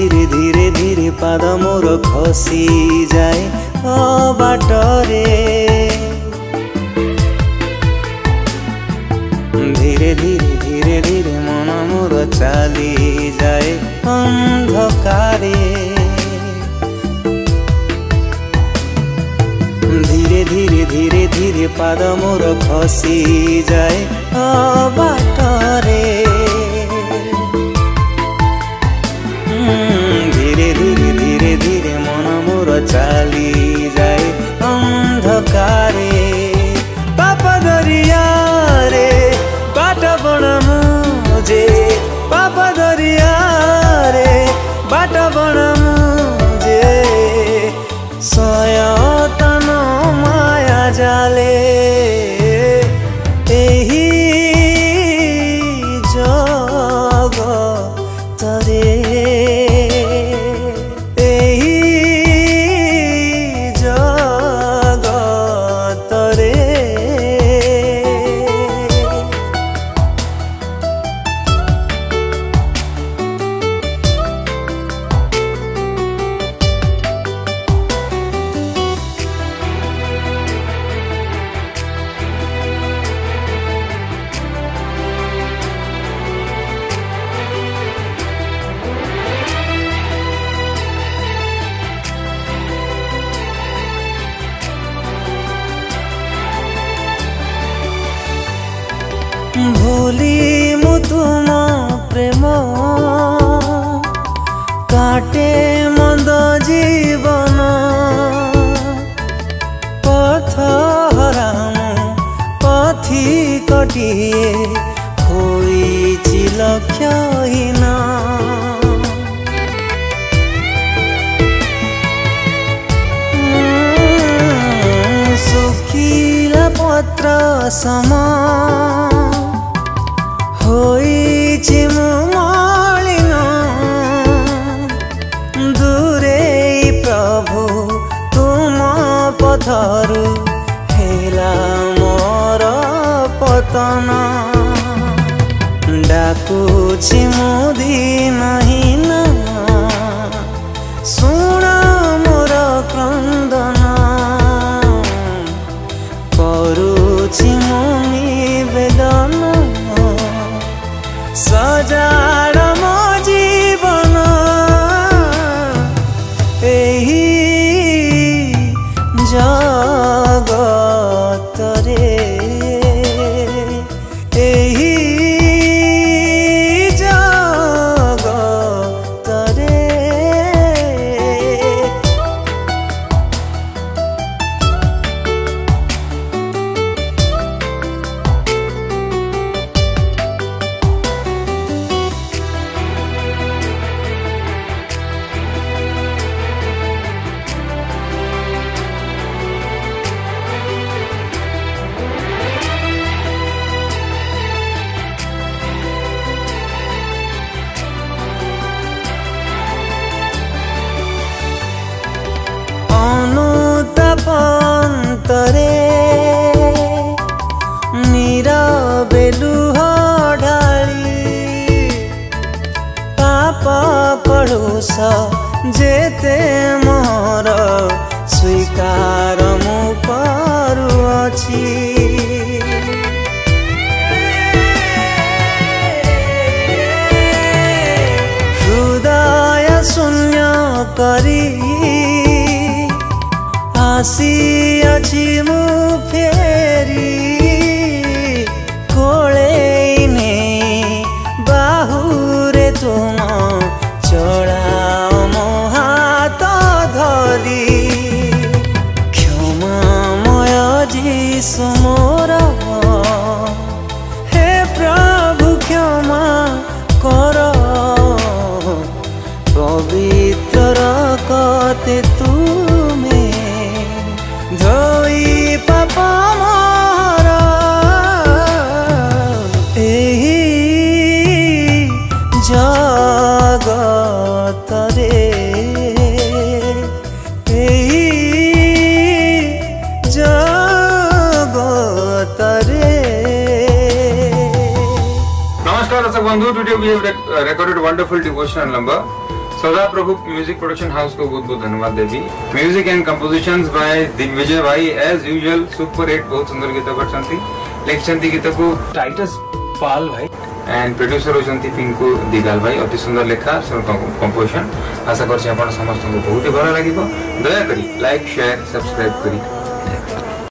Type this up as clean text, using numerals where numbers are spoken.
धीरे धीरे धीरे पाद मोर खसी जाए बाटरे धीरे धीरे धीरे धीरे मन मोर चली जाए अंधकारे धीरे धीरे धीरे धीरे पाद मोर खसी जाए बाटरे धीरे धीरे धीरे धीरे मन मोर चली जाए अंधकारे पाप दरिया रे बाट बण मुझे पाप दरिया रे बाट बण मुझे सयतन माया जाले एही जगतरे भूली मु तुम प्रेम काटे मंद जीवन पथ हराम पथी कटिए होइछि लक्ष्यहीन सुखिला पत्र सम होइछि मु मलिन दूरे प्रभु तुम पथरु हेला मोर पतन डाकुछि मु दीनहीन सुण मोर क्रंदन करुछि मु निवेदन सजाड़ मो जीवन एही जगतरे एही जगतरे अनुतापन्तरे नीरवे लुह ढाली पाप कलुष जेते मोर स्वीकार मु करुअछि हृदय शून्य करी आसी मु फेरी कोलेने बाहुरे तुम चढ़ाओ मो हाथ धरी क्षमामय जीसु मोर हे प्रभु क्षमा कर पवित्र रखते तुमे धोई पाप मोर एही जगतरे एही जगतरे। Namaskar, Dharshak Bandhu. Today we have recorded a wonderful devotional number. सदा प्रभु म्यूजिक प्रोडक्शन हाउस को बहुत बहुत धन्यवाद Devi. Music and compositions by Digvijay भाई एज यूजुअल सुपर हिट बहुत सुंदर गीत करछंती लिखछंती गीत को टाइटस पाल भाई एंड प्रोड्यूसर होचंती पिंकू दिगाल भाई अति सुंदर लेखा कंपोजिशन आशा करछि आपण समस्त को बहुत ही भल लागिबो। दया करी लाइक शेयर सब्सक्राइब करी।